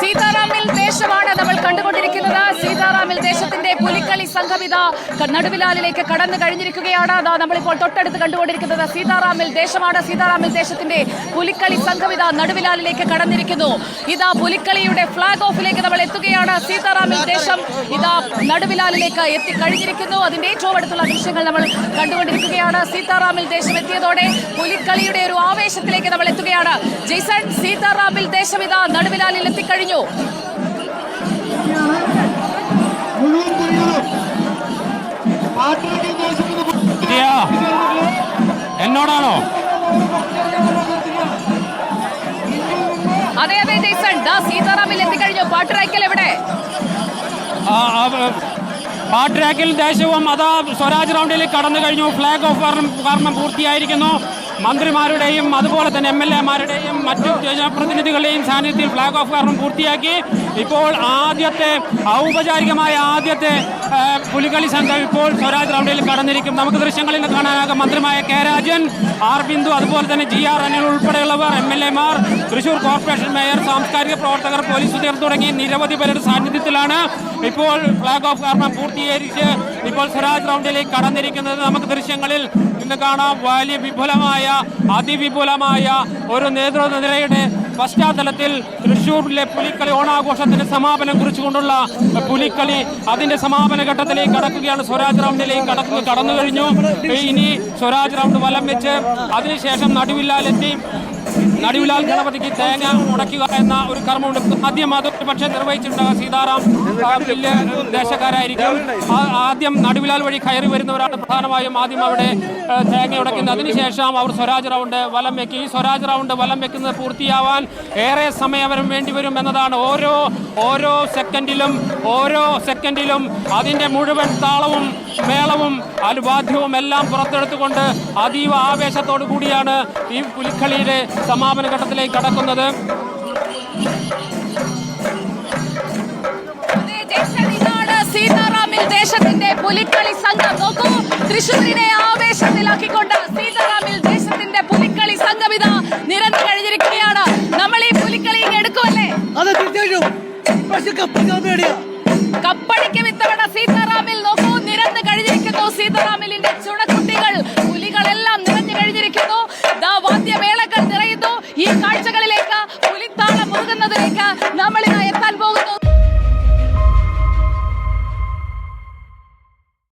സീതാറാമിൽ ദേശമാണ് നമ്മൾ കണ്ടുകൊണ്ടിരിക്കുന്നത്. സീതാറാമിൽ ദേശത്തിന്റെ പുലിക്കളി സംഘമിത നടുവിലാലിലേക്ക് കടന്നു കഴിഞ്ഞിരിക്കുകയാണ്. നമ്മളിപ്പോൾ തൊട്ടടുത്ത് കണ്ടുകൊണ്ടിരിക്കുന്നത് സീതാറാമിൽ ദേശമാണ്. സീതാറാമിൽ ദേശത്തിന്റെ പുലിക്കളി സംഘമിത നടുവിലാലിലേക്ക് കടന്നിരിക്കുന്നു. ഇതാ പുലിക്കളിയുടെ ഫ്ളാഗ് ഓഫിലേക്ക് നമ്മൾ എത്തുകയാണ്. സീതാറാമിൽ ദേശം ഇതാ നടുവിലാലിലേക്ക് എത്തിക്കഴിഞ്ഞിരിക്കുന്നു. അതിന്റെ ഏറ്റവും അടുത്തുള്ള ദൃശ്യങ്ങൾ നമ്മൾ കണ്ടുകൊണ്ടിരിക്കുകയാണ്. സീതാറാമിൽ ദേശം എത്തിയതോടെ പുലിക്കളിയുടെ ഒരു ആവേശത്തിലേക്ക് നമ്മൾ എത്തുകയാണ്. ജയ്സൺ, സീതാറാമിൽ ദേശം ഇതാ നടുവിലാലിൽ എത്തിക്കഴിഞ്ഞു. എന്നോടാണോ? അതെ അതെ ജയ്സൺ, സീതാറാമിൽ എത്തിക്കഴിഞ്ഞു. പാട്ടുരാക്കൽ എവിടെ? പാട്ടുരാക്കൽ ദേശവും അതാ സ്വരാജ് റൗണ്ടിൽ കടന്നു കഴിഞ്ഞു. ഫ്ലാഗ് ഓഫ് കാരണം പൂർത്തിയായിരിക്കുന്നു. മന്ത്രിമാരുടെയും അതുപോലെ തന്നെ MLA-മാരുടെയും മറ്റു ജനപ്രതിനിധികളുടെയും സാന്നിധ്യത്തിൽ ഫ്ലാഗ് ഓഫ് കാരണം പൂർത്തിയാക്കി. ഇപ്പോൾ ഔപചാരികമായ ആദ്യത്തെ പുലികളി സംഘം ഇപ്പോൾ സ്വരാജ് റൗണ്ടിൽ കടന്നിരിക്കും. നമുക്ക് ദൃശ്യങ്ങളിൽ നിന്ന് കാണാനാകും മന്ത്രിമാരായ കെ രാജൻ, ആർ ബിന്ദു, അതുപോലെ തന്നെ GR അനിൽ ഉൾപ്പെടെയുള്ളവർ, MLA-മാർ, തൃശൂർ കോർപ്പറേഷൻ മേയർ, സാംസ്കാരിക പ്രവർത്തകർ, പോലീസ് ഉദ്യോഗസ്ഥർ തുടങ്ങി നിരവധി പേരുടെ സാന്നിധ്യത്തിലാണ് ഇപ്പോൾ ഫ്ലാഗ് ഓഫ് കാരണം പൂർത്തീകരിച്ച് ഇപ്പോൾ സ്വരാജ് റൗണ്ടിലേക്ക് കടന്നിരിക്കുന്നത്. നമുക്ക് ദൃശ്യങ്ങളിൽ ഇന്ന് കാണാം വലിയ വിപുലമായ അതിവിപുലമായ ഒരു നേതൃനിരയുടെ പശ്ചാത്തലത്തിൽ തൃശ്ശൂരിലെ പുലിക്കളി ഓണാഘോഷത്തിന് സമാപനം കുറിച്ചുകൊണ്ടുള്ള പുലിക്കളി അതിന്റെ സമാപന ഘട്ടത്തിലേക്ക് കടക്കുകയാണ്. സ്വരാജ് റൗണ്ടിലേക്ക് കടന്നു കഴിഞ്ഞു. ഇനി സ്വരാജ് റൗണ്ട് വലം വെച്ച് അതിനുശേഷം നടുവിലാൽ ഗണപതിക്ക് തേങ്ങ ഉടയ്ക്കുക എന്ന ഒരു കർമ്മമുണ്ട്. ആദ്യം അത് പക്ഷേ നിർവഹിച്ചിട്ടുണ്ടാകുക സീതാറാം ദേശക്കാരായിരിക്കും. ആദ്യം നടുവിലാൽ വഴി കയറി വരുന്നവരാണ് പ്രധാനമായും ആദ്യം അവിടെ തേങ്ങ ഉടയ്ക്കുന്നത്. അതിനുശേഷം അവർ സ്വരാജ് റൗണ്ട് വലം വെക്കും. ഈ സ്വരാജ് റൗണ്ട് വലം വെക്കുന്നത് പൂർത്തിയാവാൻ ഏറെ സമയം വേണ്ടിവരും എന്നതാണ്. ഓരോ സെക്കൻഡിലും അതിൻ്റെ മുഴുവൻ താളവും മേളവും അനുവാദ്യവും എല്ലാം പുറത്തെടുത്തുകൊണ്ട് അതീവ ആവേശത്തോടു കൂടിയാണ് ഈ പുലിക്കളിയുടെ സമാപന ഘട്ടത്തിലേക്ക് കടക്കുന്നത്. സീതാറാമിൽ ദേശത്തിന്റെ പുലിക്കളി സംഘം നോക്കൂ, തൃശ്ശൂരിനെ ആവേശത്തിലാക്കിക്കൊണ്ട് സീതാറാമിൽ ദേശത്തിന്റെ പുലിക്കളി സംഘം ഇതാ നിരന്നു കഴിഞ്ഞിരിക്കുകയാണ്. നമ്മൾ ഈ പുലിക്കളി എടുക്കുമല്ലേ? അതെ, തീർച്ചയായിട്ടും